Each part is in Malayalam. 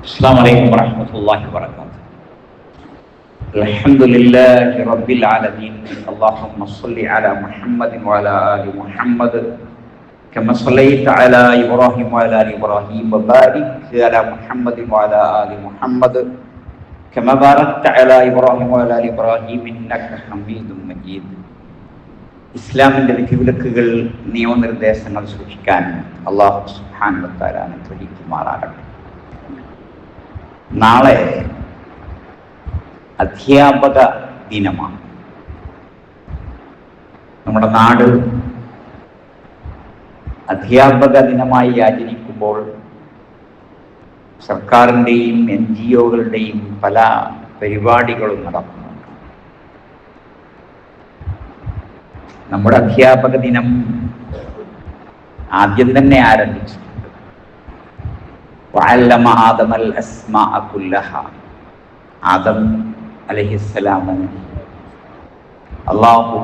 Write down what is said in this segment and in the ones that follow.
السلام عليكم ورحمة الله وبركاته. الحمد لله رب العالمين. اللهم صل على محمد وعلى آل محمد كما صليت على إبراهيم وعلى آل إبراهيم وبارك على محمد وعلى آل محمد كما باركت على إبراهيم وعلى آل إبراهيم إنك حميد مجيد. ഇസ്ലാമിൻ്റെ വിധിവിലക്കുകൾ നിയമനിർദ്ദേശങ്ങൾ സൂക്ഷിക്കാൻ അല്ലാഹു സുബ്ഹാനഹു വ തആല അനുഗ്രഹിക്കുമാറാകട്ടെ. നാളെ അധ്യാപക ദിനമാണ്. നമ്മുടെ നാട് അധ്യാപക ദിനമായി ആചരിക്കുമ്പോൾ സർക്കാരിൻ്റെയും NGO-കളുടെയും പല പരിപാടികളും നടക്കുന്നുണ്ട്. നമ്മുടെ അധ്യാപക ദിനം ആദ്യം തന്നെ ആരംഭിച്ചിട്ടുണ്ട്. വഅല്ലമ ആദമൽ അസ്മാഅ കുല്ലഹ. ആദം അലൈഹിസ്സലാമിന് അല്ലാഹു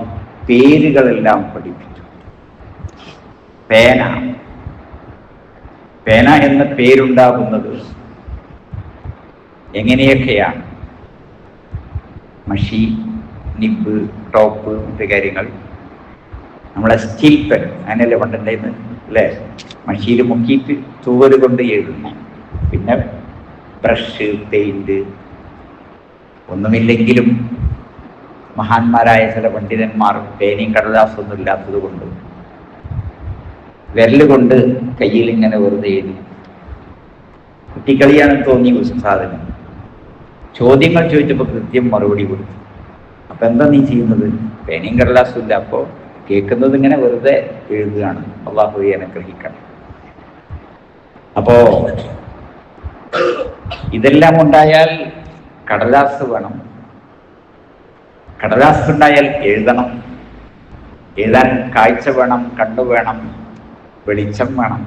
പേരുകളെല്ലാം പഠിപ്പിച്ചു. പേന എന്ന പേരുണ്ടാകുന്നത് എങ്ങനെയൊക്കെയാണ്? മഷി, നിബ്, ടോപ്പ്, മറ്റു കാര്യങ്ങൾ. നമ്മളെ സ്റ്റീൽ പെൻ അങ്ങനെയല്ലേ പണ്ടുണ്ടായിരുന്നു അല്ലേ? മഷിയിൽ മുക്കിയിട്ട് തൂവൽ കൊണ്ട് എഴുതുന്നു. പിന്നെ ബ്രഷ്, പെയിന്റ്. ഒന്നുമില്ലെങ്കിലും മഹാന്മാരായ ചില പണ്ഡിതന്മാർ പേനയും കടലാസൊന്നും ഇല്ലാത്തത് കൊണ്ട് വിരലുകൊണ്ട് കയ്യിൽ ഇങ്ങനെ വെറുതെ എഴുതി. കുട്ടിക്കളിയാണെന്ന് തോന്നി ഉസ്താദിന്. ചോദ്യങ്ങൾ ചോദിച്ചപ്പോൾ കൃത്യം മറുപടി കൊടുത്തു. അപ്പൊ എന്താ നീ ചെയ്യുന്നത്? പേനയും കടലാസും ഇല്ല, അപ്പോൾ കേൾക്കുന്നത് ഇങ്ങനെ വെറുതെ എഴുതുകയാണ്. അല്ലാഹുവേ അനുഗ്രഹിക്കണം. അപ്പോ ഇതെല്ലാം ഉണ്ടായാൽ കടലാസ് വേണം. കടലാസ് ഉണ്ടായാൽ എഴുതണം. എഴുതാൻ കാഴ്ച വേണം, കണ്ണു വേണം, വെളിച്ചം വേണം.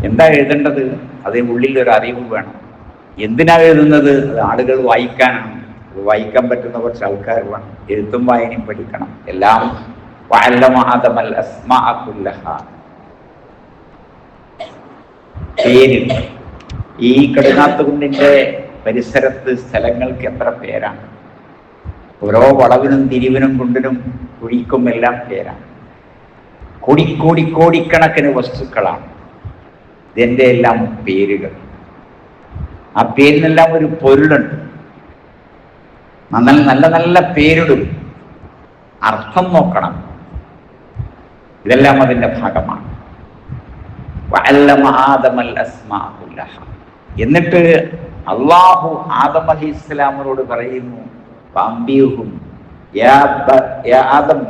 എന്താ എഴുതേണ്ടത്? അതിന് ഉള്ളിൽ ഒരു അറിവ് വേണം. എന്തിനാ എഴുതുന്നത്? അത് ആളുകൾ വായിക്കാനാണ്. വായിക്കാൻ പറ്റുന്ന കുറച്ച് ആൾക്കാർ വേണം. എഴുത്തും വായനയും പഠിക്കണം. എല്ലാം വഅല്ലമ ആദമൽ അസ്മാഅ കുല്ലഹ. പേര്. ഈ കടുങ്ങാത്തുകുണ്ടിന്റെ പരിസരത്ത് സ്ഥലങ്ങൾക്ക് എത്ര പേരാണ്! ഓരോ വളവിനും തിരിവിനും കുണ്ടിനും കുഴിക്കും എല്ലാം പേരാണ്. കോടിക്കണക്കിന് വസ്തുക്കളാണ്. ഇതിൻ്റെ എല്ലാം പേരുകൾ. ആ പേരിനെല്ലാം ഒരു പൊരുളുണ്ട്. നല്ല നല്ല പേരിടും. അർത്ഥം നോക്കണം. ഇതെല്ലാം അതിൻ്റെ ഭാഗമാണ്. വഅല്ലമ ആദമൽ അസ്മാഅ കുല്ലഹ. എന്നിട്ട് അല്ലാഹു ആദം അലൈഹിസ്സലാമിനോട് പറയുന്നു, അംബിയുഹും യാ ആദം,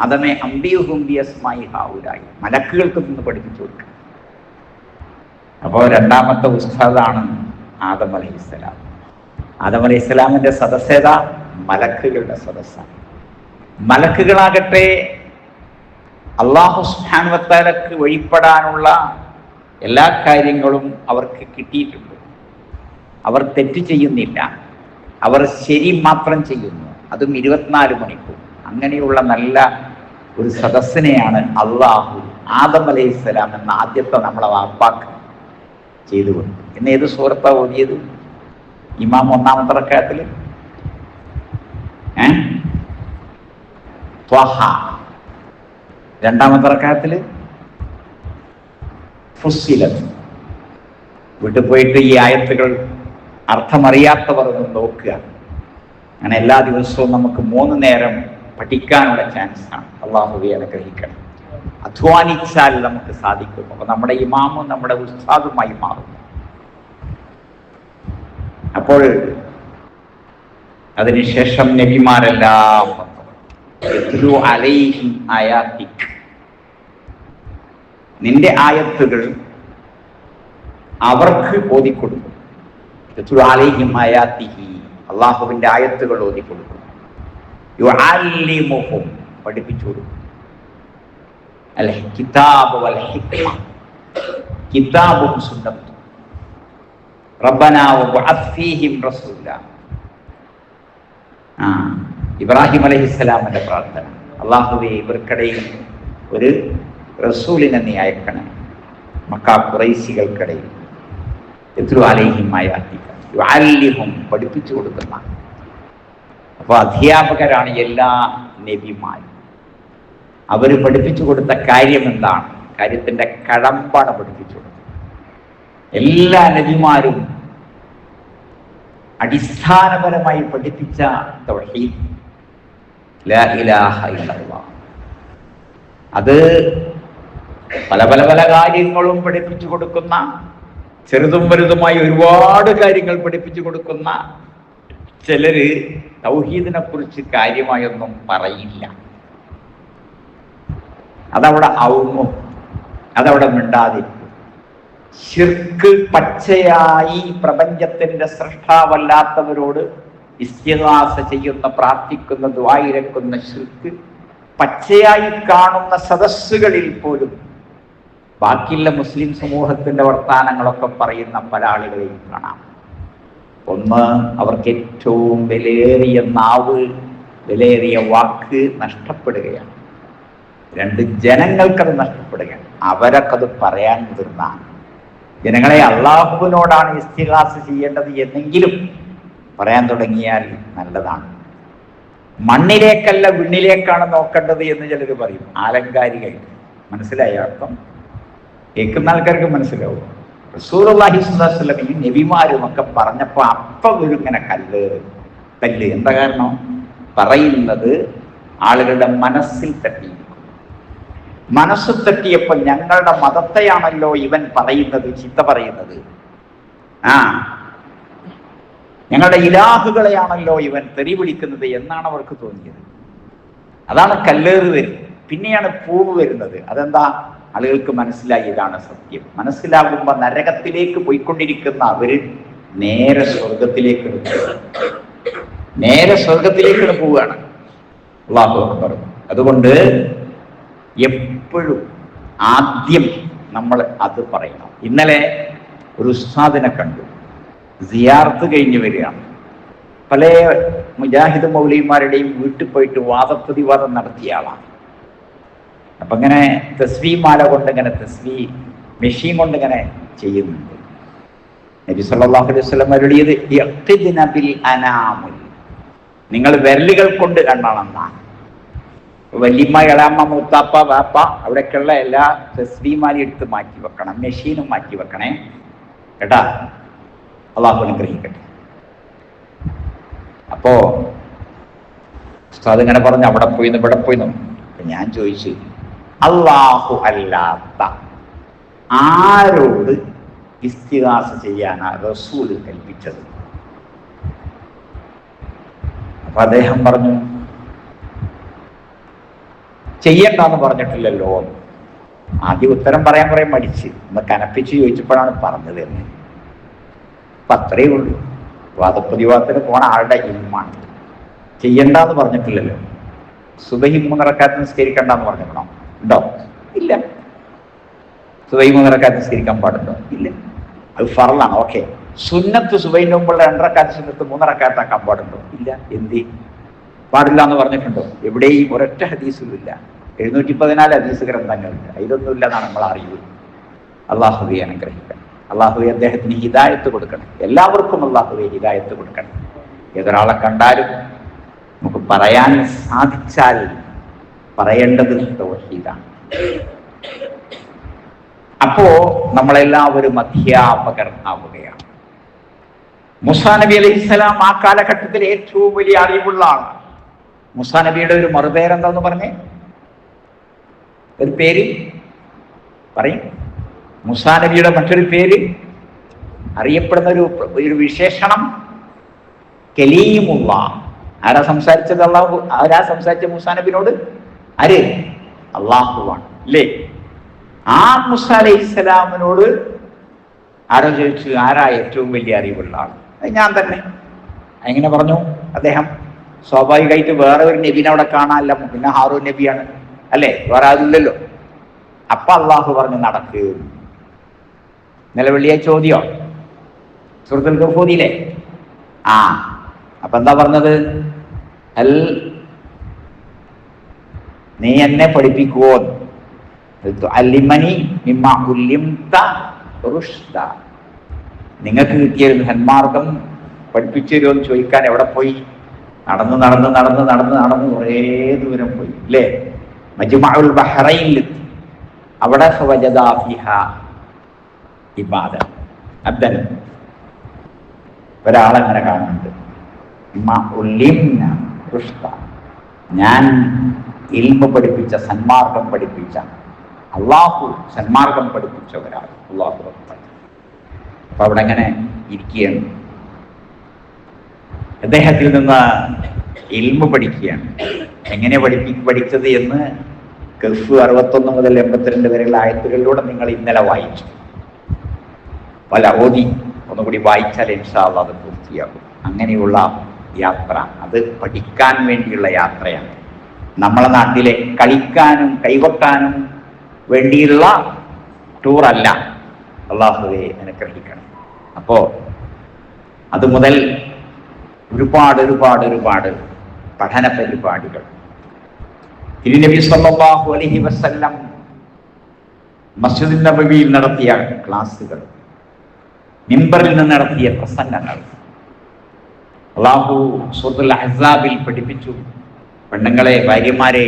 ആദമേ അംബിയുഹും ബി അസ്മാഇ ഹൗലായി. മലക്കുകൾക്ക് നിന്ന് പഠിപ്പിച്ചു കൊടുക്കുക. അപ്പോൾ രണ്ടാമത്തെ ഉസ്താദാണ് ആദം അലൈഹിസ്സലാം. ആദം അലൈഹിസ്സലാമിന്റെ സദസ്സേത മലക്കുകളുടെ സദസ്സാണ്. മലക്കുകളാകട്ടെ അല്ലാഹു സുബ്ഹാനഹു വ തആലക്ക് വഴിപ്പെടാനുള്ള എല്ലാ കാര്യങ്ങളും അവർക്ക് കിട്ടിയിട്ടുണ്ട്. അവർ തെറ്റ് ചെയ്യുന്നില്ല. അവർ ശരി മാത്രം ചെയ്യുന്നു. അതും 24 മണിക്കൂർ. അങ്ങനെയുള്ള നല്ല ഒരു സദസ്സിനെയാണ് അല്ലാഹു ആദം അലൈഹിസ്സലാം എന്ന ആദ്യത്തെ നമ്മളെ വാപ്പാക്ക് ചെയ്തു കൊടുത്തു. ഇന്ന് ഏത് സൂറത്താ ഓതിയത്? ഇമാം ഒന്നാമത്തെ റക്അത്തിൽ ത്വഹ, രണ്ടാമത്തെ റക്അത്തിൽ ഫുസ്സിലത്ത്. വീട്ടിൽ പോയിട്ട് ഈ ആയത്തുകൾ അർത്ഥമറിയാത്തവർ ഒന്ന് നോക്കുക. അങ്ങനെ എല്ലാ ദിവസവും നമുക്ക് 3 നേരം പഠിക്കാനുള്ള ചാൻസാണ്. അല്ലാഹുവേ അനുഗ്രഹിക്കണം. അധ്വാനിച്ചാൽ നമുക്ക് സാധിക്കും. അപ്പൊ നമ്മുടെ ഇമാമും നമ്മുടെ ഉസ്താദുമായി മാറും. അപ്പോൾ അതിനുശേഷം നബിമാരെല്ലാം അലൈഹിം ആയാതിക്, നിന്റെ ആയത്തുകൾ അവർക്ക് ഓതിക്കൊടുക്കും. അലൈഹിം ആയാതിഹി, അല്ലാഹുവിന്റെ ആയത്തുകൾ ഓതിക്കൊടുക്കും. യുഅല്ലിമുഹും, പഠിപ്പിച്ചു കൊടുക്കും. അൽ കിതാബ് വൽ ഹിക്മ, കിതാബും സുന്നത്തും. റബ്ബനാ വബഅസ് ഫീഹിം റസൂല. ഇബ്രാഹിം അലൈഹിസ്സലാമിന്റെ പ്രാർത്ഥന, അല്ലാഹുവേ ഇവർക്കിടയിൽ ഒരു റസൂലിനെ നീ അയക്കണം. മക്ക ഖുറൈശികൾക്കിടയിൽ യത്ലു അലൈഹിം ആയാതിക യുഅല്ലിമുഹും പഠിപ്പിച്ചു കൊടുക്കുന്ന. അപ്പോൾ അധ്യാപകരാണ് എല്ലാ നബിമാരും. അവർ പഠിപ്പിച്ചു കൊടുത്ത കാര്യം എന്താണ്? കാര്യത്തിൻ്റെ കടമ്പാണ് പഠിപ്പിച്ചു കൊടുത്തത്. എല്ലാ നബിമാരും അടിസ്ഥാനപരമായി പഠിപ്പിച്ച തൗഹീദ് ലാ ഇലാഹ ഇല്ലല്ലാഹ്. അത് പല പല പല കാര്യങ്ങളും പഠിപ്പിച്ചു കൊടുക്കുന്ന, ചെറുതും വലുതുമായി ഒരുപാട് കാര്യങ്ങൾ പഠിപ്പിച്ചു കൊടുക്കുന്ന ചിലര് തൗഹീദിനെ കുറിച്ച് കാര്യമായൊന്നും പറയില്ല. അതവിടെ ഔങ്ങും, അതവിടെ മിണ്ടാതിരിക്കും. ശിർക്ക് പച്ചയായി പ്രപഞ്ചത്തിന്റെ സൃഷ്ടാവല്ലാത്തവരോട് ഇസ്തിഗാസ ചെയ്യുന്ന, പ്രാർത്ഥിക്കുന്ന, ദുആയിരക്കുന്ന ശിർക്ക് പച്ചയായി കാണുന്ന സദസ്സുകളിൽ പോലും ബാക്കിയുള്ള മുസ്ലിം സമൂഹത്തിന്റെ വർത്താനങ്ങളൊക്കെ പറയുന്ന പല ആളുകളെയും കാണാം. ഒന്ന്, അവർക്ക് ഏറ്റവും വിലയേറിയ നാവ്, വിലയേറിയ വാക്ക് നഷ്ടപ്പെടുകയാണ്. രണ്ട്, ജനങ്ങൾക്കത് നഷ്ടപ്പെടുകയാണ്. അവരൊക്കത് പറയാൻ മുതിർന്നാണ്. ജനങ്ങളെ അള്ളാഹുവിനോടാണ് ഇസ്തിഗാസ ചെയ്യേണ്ടത് എന്നെങ്കിലും പറയാൻ തുടങ്ങിയാൽ നല്ലതാണ്. മണ്ണിലേക്കല്ല വിണ്ണിലേക്കാണ് നോക്കേണ്ടത് എന്ന് ചിലർ പറയും, ആലങ്കാരികമായിട്ട്. മനസ്സിലായ അർത്ഥം? കേൾക്കുന്ന ആൾക്കാർക്ക് മനസ്സിലാവും. റസൂലുള്ളാഹി സ്വല്ലല്ലാഹു അലൈഹി വസല്ലം ഈ നബിമാരുമൊക്കെ പറഞ്ഞപ്പോൾ അപ്പം ഒരു ഇങ്ങനെ കല്ല്. എന്താ കാരണം? പറയുന്നത് ആളുകളുടെ മനസ്സിൽ തട്ടി. മനസ്സ് തട്ടിയപ്പോൾ ഞങ്ങളുടെ മതത്തെയാണല്ലോ ഇവൻ പറയുന്നത്, ചീത്ത പറയുന്നത്. ഞങ്ങളുടെ ഇലാഹുകളെയാണല്ലോ ഇവൻ തെറി വിളിക്കുന്നത് എന്നാണ് അവർക്ക് തോന്നിയത്. അതാണ് കല്ലേറ് വരുന്നത്. പിന്നെയാണ് പൂവ് വരുന്നത്. അതെന്താ? ആളുകൾക്ക് മനസ്സിലായി ഇതാണ് സത്യം. മനസ്സിലാകുമ്പോൾ നരകത്തിലേക്ക് പോയിക്കൊണ്ടിരിക്കുന്ന അവര് നേരെ സ്വർഗത്തിലേക്ക് പോവുകയാണ്. അല്ലാഹു അക്ബർ. അതുകൊണ്ട് എപ്പോഴും ആദ്യം നമ്മൾ അത് പറയണം. ഇന്നലെ ഒരു ഉസ്താദിനെ കണ്ടു, സിയാറത്ത് കഴിഞ്ഞ് വരികയാണ്. പല മുജാഹിദ് മൗലവിമാരുടെയും വീട്ടിൽ പോയിട്ട് വാദപ്രതിവാദം നടത്തിയ ആളാണ്. അപ്പം ഇങ്ങനെ തസ്ബീ മാല കൊണ്ട് ഇങ്ങനെ തസ്ബീ മെഷീൻ കൊണ്ട് ഇങ്ങനെ ചെയ്യുന്നുണ്ട്. നബി സല്ലല്ലാഹു അലൈഹി വസല്ലം അരുളിയത് ഇഖ്തിദ്ന ബിൽ അനാമുൽ, നിങ്ങൾ വിരലുകൾ കൊണ്ട് എണ്ണണമെന്നാണ്. വല്യമ്മ, ഇളയമ്മ, മൂത്താപ്പ, വാപ്പ അവിടേക്കുള്ള എല്ലാ തസ്ബീമാലി എടുത്ത് മാറ്റി വെക്കണം, മെഷീനും മാറ്റി വെക്കണേ കേട്ടാ. അള്ളാഹു അനുഗ്രഹിക്കട്ടെ. അപ്പോ ഉസ്താദ് ഇങ്ങനെ പറഞ്ഞു അവിടെ പോയിന്ന് ഇവിടെ പോയിന്നു. ഞാൻ ചോദിച്ചു, അള്ളാഹു അല്ലാത്ത ആരോട് ഇസ്തിഗാസ ചെയ്യാനാ റസൂല് കൽപ്പിച്ചത്? അപ്പൊ അദ്ദേഹം പറഞ്ഞു, ചെയ്യണ്ടെന്ന് പറഞ്ഞിട്ടില്ലല്ലോ. ആദ്യം ഉത്തരം പറയാൻ പറയാൻ മടിച്ച് ഒന്ന് കനപ്പിച്ച് ചോദിച്ചപ്പോഴാണ് പറഞ്ഞത് എന്ന്. അപ്പൊ അത്രയേ ഉള്ളൂ. വാദപ്രതിവാദത്തിന് പോണ ആളുടെ ഇൽമാണ്. ചെയ്യണ്ടെന്ന് പറഞ്ഞിട്ടില്ലല്ലോ. സുബഹി 3 റക്അത്ത് നിസ്കരിക്കണ്ടെന്ന് പറഞ്ഞിട്ടുണ്ടോ? ഉണ്ടോ? ഇല്ല. സുബഹി 3 റക്അത്ത് നിസ്കരിക്കാൻ പാടുണ്ടോ? ഇല്ല. അത് ഫർളാണ്. ഓക്കെ. സുന്നത്ത് സുബഹിന്റെ മുമ്പുള്ള 2 റക്അത്ത് സുന്നത്ത് 3 റക്അത്ത് ആക്കാൻ പാടുണ്ടോ? ഇല്ല. എന്തി പാടില്ല എന്ന് പറഞ്ഞിട്ടുണ്ടോ? എവിടെയും ഒരൊറ്റ ഹദീസും ഇല്ല. 714 ഹദീസ് ഗ്രന്ഥങ്ങളുണ്ട്. ഇതൊന്നുമില്ല എന്നാണ് നമ്മൾ അറിയുക. അള്ളാഹുവെ അനുഗ്രഹിക്കണം. അള്ളാഹുവെ അദ്ദേഹത്തിന് ഹിദായത്ത് കൊടുക്കണം. എല്ലാവർക്കും അള്ളാഹുവെ ഹിദായത്ത് കൊടുക്കണം. ഏതൊരാളെ കണ്ടാലും നമുക്ക് പറയാൻ സാധിച്ചാൽ പറയേണ്ടത് തൗഹീദാണ്. അപ്പോ നമ്മളെല്ലാവരും അധ്യാപകർ ആവുകയാണ്. മൂസാ നബി അലൈഹിസ്സലാം ആ കാലഘട്ടത്തിൽ ഏറ്റവും വലിയ അറിവുള്ള ആളാണ്. മൂസാ നബിയുടെ ഒരു മറുപേരെന്താന്ന് പറഞ്ഞേ? ഒരു പേര് പറയും. മൂസാ നബിയുടെ മറ്റൊരു പേര്, അറിയപ്പെടുന്ന ഒരു വിശേഷണം കലീമുല്ലാഹ്. ആരാ സംസാരിച്ചത്? അള്ളാഹു. ആരാ സംസാരിച്ച മൂസാ നബിനോട്? ആര്? അള്ളാഹുവാണ് അല്ലേ? ആ മൂസാ അലൈഹിസ്സലാമിനോട് ആരോ ചോദിച്ചു, ആരാ ഏറ്റവും വലിയ അറിവുള്ള ആൾ? ഞാൻ തന്നെ. എങ്ങനെ പറഞ്ഞു അദ്ദേഹം? സ്വാഭാവികമായിട്ട് വേറെ ഒരു നബിനെ അവിടെ കാണാനല്ല, പിന്നെ ഹാറൂൻ നബിയാണ് അല്ലേ, വേറെ ആരുമില്ലല്ലോ. അപ്പൊ അള്ളാഹു പറഞ്ഞു നടക്ക്. ഇന്നലെ വെള്ളിയാഴ്ച ചോദ്യോ സൂറത്തുൽ കഹ്ഫ് ഓതിയില്ലേ? അപ്പൊ എന്താ പറഞ്ഞത്? നീ എന്നെ പഠിപ്പിക്കുവോ? അല്ലിമനി മിമ്മ ഉല്ലിംത റുഷ്ദ. നിങ്ങൾക്ക് കിട്ടിയൊരു സന്മാർഗം പഠിപ്പിച്ചു തരുമോ എന്ന് ചോദിക്കാൻ എവിടെ പോയി? നടന്ന് നടന്ന് നടന്ന് നടന്ന് നടന്ന് കുറേ ദൂരം പോയി അല്ലേ? മജ്മഉൽ ബഹ്റൈനിലെത്തി. അവിടെ ഫവജദാ ഫിഹാ ഇബാദൻ അബ്ദൻ, ഒരാളെങ്ങനെ കാണുന്നുണ്ട്. ഞാൻ ഇൽമ പഠിപ്പിച്ച, സന്മാർഗം പഠിപ്പിച്ച, അള്ളാഹു സന്മാർഗം പഠിപ്പിച്ച ഒരാൾ. അള്ളാഹു അപ്പൊ അവിടെ എങ്ങനെ ഇരിക്കുകയാണ്, അദ്ദേഹത്തിൽ നിന്ന് ഇൽമ പഠിക്കുകയാണ്. എങ്ങനെ പഠിച്ചത് എന്ന് ഗൾഫ് 61 മുതൽ 82 വരെയുള്ള ആയത്തുകളിലൂടെ നിങ്ങൾ ഇന്നലെ വായിച്ചു. പല ഓതി ഒന്നുകൂടി വായിച്ചാൽ ഇൻഷാ അല്ലാഹ് അത് പൂർത്തിയാകും. അങ്ങനെയുള്ള യാത്ര, അത് പഠിക്കാൻ വേണ്ടിയുള്ള യാത്രയാണ്. നമ്മളെ നാട്ടിലെ കളിക്കാനും കൈകൊട്ടാനും വേണ്ടിയുള്ള ടൂറല്ല. അല്ലാഹുവേ അനുഗ്രഹിക്കണം. അപ്പോ അത് മുതൽ ഒരുപാട് ഒരുപാട് ഒരുപാട് പഠന പരിപാടികൾ. തിരുനബി സല്ലല്ലാഹു അലൈഹി വസല്ലം മസ്ജിദുൻ നബവിയിൽ നടത്തിയ ക്ലാസുകൾ, മിമ്പറിൽ നിന്ന് നടത്തിയ പ്രസംഗങ്ങൾ, അല്ലാഹു സൂറത്തുൽ അഹ്സാബിൽ പഠിപ്പിച്ചു. പെണ്ണുങ്ങളെ, ഭാര്യമാരെ,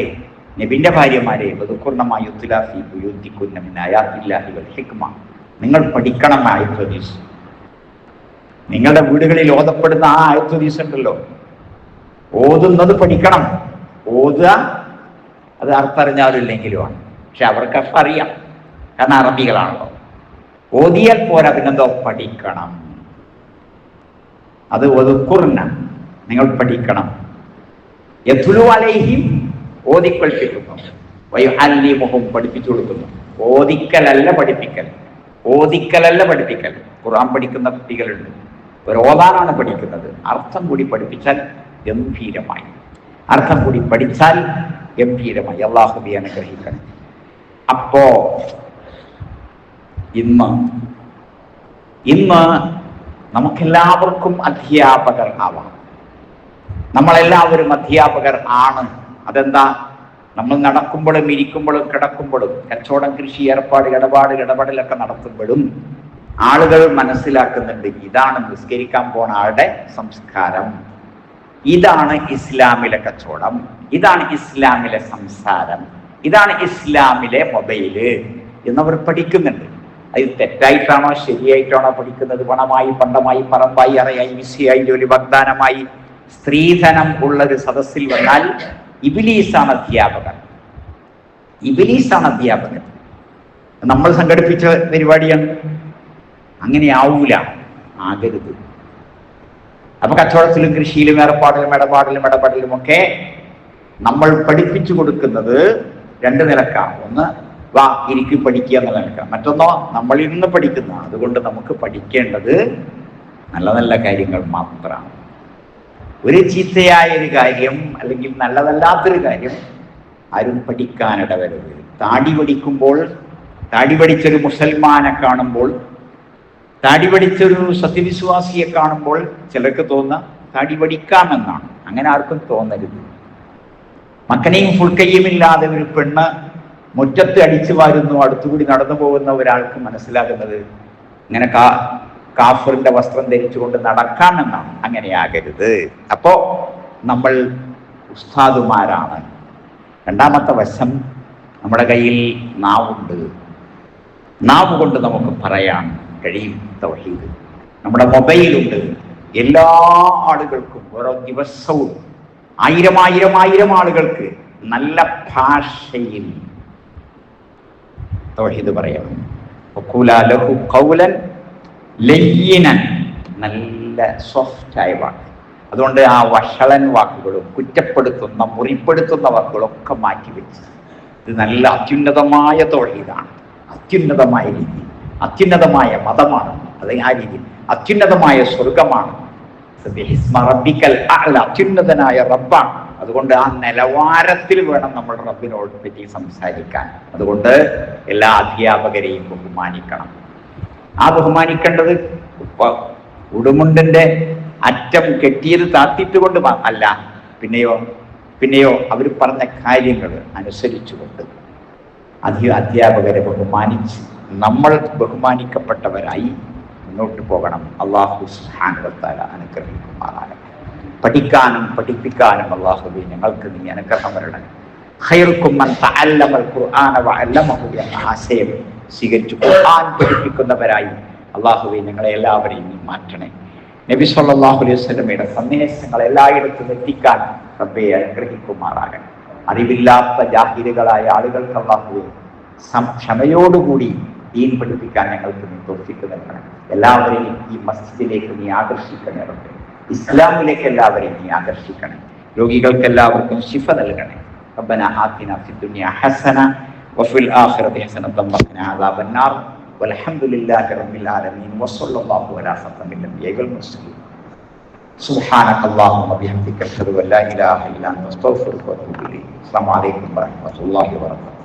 നബിന്റെ ഭാര്യമാരെ, വദുകുർനമാ യുത്ലാ ഫീ ബുയൂതികുന്ന മിൻ ആയാത്തില്ലാഹി വൽ ഹിക്മ, നിങ്ങൾ പഠിക്കണം ആയത്തുൽ ഹദീസ്. നിങ്ങളുടെ വീടുകളിൽ ഓതപ്പെടുന്ന ആ ആയത്തുൽ ഹദീസ് ഉണ്ടല്ലോ, ഓതുന്നത് പഠിക്കണം. ഓതുക അത് അർത്ഥറിഞ്ഞാലും ഇല്ലെങ്കിലുമാണ്. പക്ഷെ അവർക്ക് അറിയാം, കാരണം അറബികളാണല്ലോ. ഓതിയാൽ പോരാ, പിന്നെന്തോ പഠിക്കണം. അത് വദുകുർന, നിങ്ങൾ പഠിക്കണം. യത്ലു അലൈഹിം, ഓതിക്കൊൽപ്പിക്കുന്നു. വയുഅല്ലിമുഹും, പഠിപ്പിച്ചു കൊടുക്കുന്നു. ഓതിക്കലല്ല പഠിപ്പിക്കൽ, ഓതിക്കലല്ല പഠിപ്പിക്കൽ. ഖുർആൻ പഠിക്കുന്ന കുട്ടികളുണ്ട്, ഒരു ഓതാനാണ് പഠിക്കുന്നത്. അർത്ഥം കൂടി പഠിപ്പിച്ചാൽ ഗംഭീരമായി, അർത്ഥം കൂടി പഠിച്ചാൽ ഗംഭീരമായി. അല്ലാഹുവേ അനുഗ്രഹിക്കണം. അപ്പോ ഇന്ന് നമുക്കെല്ലാവർക്കും അധ്യാപകർ ആവാം. നമ്മളെല്ലാവരും അധ്യാപകർ ആണ്. അതെന്താ? നമ്മൾ നടക്കുമ്പോഴും ഇരിക്കുമ്പോഴും കിടക്കുമ്പോഴും കച്ചവടം, കൃഷി, ഇടപാടിലൊക്കെ നടത്തുമ്പോഴും ആളുകൾ മനസ്സിലാക്കുന്നുണ്ട്, ഇതാണ് നിസ്കരിക്കാൻ പോണ ആളുടെ സംസ്കാരം, ഇതാണ് ഇസ്ലാമിലെ കച്ചവടം, ഇതാണ് ഇസ്ലാമിലെ സംസാരം, ഇതാണ് ഇസ്ലാമിലെ മൊബൈല് എന്നവർ പഠിക്കുന്നുണ്ട്. അത് തെറ്റായിട്ടാണോ ശരിയായിട്ടാണോ പഠിക്കുന്നത്? പണമായി, പണ്ടമായി, പറമ്പായി, അറയായി, വിസയായി, ജോലി വാഗ്ദാനമായി, സ്ത്രീധനം ഉള്ളൊരു സദസ്സിൽ വന്നാൽ ഇബ്ലീസാണ് അധ്യാപകൻ. ഇബ്ലീസാണ് അധ്യാപകൻ. നമ്മൾ സംഘടിപ്പിച്ച പരിപാടിയാണ്. അങ്ങനെ ആവൂല, ആകരുത്. അപ്പൊ കച്ചവടത്തിലും കൃഷിയിലും ഇടപാടിലും ഒക്കെ നമ്മൾ പഠിപ്പിച്ചു കൊടുക്കുന്നത് 2 നിലക്കാണ്. ഒന്ന്, വാ ഇരിക്കും പഠിക്കുക എന്നുള്ള നിലക്കാണ്. മറ്റൊന്നോ, നമ്മൾ ഇരുന്ന് പഠിക്കുന്ന. അതുകൊണ്ട് നമുക്ക് പഠിക്കേണ്ടത് നല്ല നല്ല കാര്യങ്ങൾ മാത്രമാണ്. ഒരു ചീത്തയായ ഒരു കാര്യം അല്ലെങ്കിൽ നല്ലതല്ലാത്തൊരു കാര്യം ആരും പഠിക്കാനിടവരരുത്. താടി പഠിച്ചൊരു മുസൽമാനെ കാണുമ്പോൾ, താടി പഠിച്ചൊരു സത്യവിശ്വാസിയെ കാണുമ്പോൾ ചിലർക്ക് തോന്നുക താടി പഠിക്കാമെന്നാണ്. അങ്ങനെ ആർക്കും തോന്നരുത്. മക്കനെയും ഫുൾക്കയ്യുമില്ലാതെ ഒരു പെണ്ണ് മുറ്റത്ത് അടിച്ചു വാരുന്നു, അടുത്തുകൂടി നടന്നു പോകുന്ന ഒരാൾക്ക് മനസ്സിലാകുന്നത് ഇങ്ങനെ കാഫറിന്റെ വസ്ത്രം ധരിച്ചുകൊണ്ട് നടക്കാമെന്നാണ്. അങ്ങനെയാകരുത്. അപ്പോ നമ്മൾ ഉസ്താദുമാരാണ്. രണ്ടാമത്തെ വശം, നമ്മുടെ കയ്യിൽ നാവുണ്ട്. നാവ് കൊണ്ട് നമുക്ക് പറയാൻ കഴിയും തൗഹീദ്. നമ്മുടെ മൊബൈലുണ്ട്. എല്ലാ ആളുകൾക്കും ഓരോ ദിവസവും 1000 ആളുകൾക്ക് നല്ല ഭാഷയിൽ തൗഹീദ് പറയണം. വഖൂലാ ലഹു ഖൗലൻ ലയ്യിനൻ, നല്ല സോഫ്റ്റായ വാക്ക്. അതുകൊണ്ട് ആ വഷളൻ വാക്കുകളും കുറ്റപ്പെടുത്തുന്ന, മുറിപ്പെടുത്തുന്ന വാക്കുകളൊക്കെ മാറ്റിവെച്ച് ഇത് നല്ല അത്യുന്നതമായ തൗഹീദാണ്, അത്യുന്നതമായ രീതി, അത്യുന്നതമായ മതമാണ്. അത് ആ രീതി അത്യുന്നതമായ സ്വർഗമാണ്. അത്യുന്നതനായ റബ്ബാണ്. അതുകൊണ്ട് ആ നിലവാരത്തിൽ വേണം നമ്മൾ റബ്ബിനോട് പറ്റി സംസാരിക്കാൻ. അതുകൊണ്ട് എല്ലാ അധ്യാപകരെയും ബഹുമാനിക്കണം. ആ ബഹുമാനിക്കേണ്ടത് ഉടുമുണ്ടിന്റെ അറ്റം കെട്ടിയത് താത്തിട്ട് കൊണ്ട് അല്ല, പിന്നെയോ അവർ പറഞ്ഞ കാര്യങ്ങൾ അനുസരിച്ചുകൊണ്ട് അധ്യാപകരെ ബഹുമാനിച്ച് നമ്മൾ ബഹുമാനിക്കപ്പെട്ടവരായി മുന്നോട്ട് പോകണം. അല്ലാഹു സുബ്ഹാനഹു വ തആല അനുഗ്രഹിക്കുമാറാകട്ടെ. പഠിക്കാനും പഠിപ്പിക്കാനും അല്ലാഹുവേ ഞങ്ങൾക്ക് നീ അനുഗ്രഹം വരണം. ഖൈറുക്കും മൻ തഅല്ലമൽ ഖുർആന വഅല്ലമഹു എന്ന ആശയം സ്വീകരിച്ചു ഖുർആൻ പഠിപ്പിക്കുന്നവരായി അല്ലാഹുവേ ഞങ്ങളെ എല്ലാവരെയും നീ മാറ്റണേ. നബി സല്ലല്ലാഹു അലൈഹി വസല്ലമയുടെ സന്ദേശങ്ങൾ എല്ലായിടത്തും എത്തിക്കാൻ റബ്ബേ അനുഗ്രഹിക്കുമാറാകണം. അറിവില്ലാത്ത ജാഹിലുകളായ ആളുകൾക്ക് അല്ലാഹുവേ ക്ഷമയോടുകൂടി ദീൻ പഠിപ്പിക്കാൻ ഞങ്ങൾക്ക് നീ തൗഫീഖ് നൽകണം. എല്ലാവരെയും ഈ മസ്ജിദിലേക്ക് നീ ആകർഷിക്കണേ റബ്ബേ. ഇസ്ലാമിലേക്ക് എല്ലാവരെയും നീ ആകർഷിക്കണേ. രോഗികൾക്ക് എല്ലാവർക്കും ശിഫ നൽകണേ. റബ്ബനാ ആതിനാ ഫിദ്ദുനിയ ഹസന വഫിൽ ആഖിറതി ഹസനത വഖിനാ അദാബന്നാർ. വൽഹംദുലില്ലാഹി റബ്ബിൽ ആലമീൻ വസല്ലല്ലാഹു അലാ ഖത്തമിൽ അംബിയാഇ വൽ മുർസലീൻ. സുബ്ഹാനകല്ലാഹുമ്മ വബിഹംദിക അഷ്ഹദു അൻ ലാ ഇലാഹ ഇല്ലാ അൻത അസ്തഗ്ഫിറുക വഅതൂബു ഇലൈക്. അസ്സലാമു അലൈക്കും വറഹ്മത്തുള്ളാഹി വബറകാതുഹു.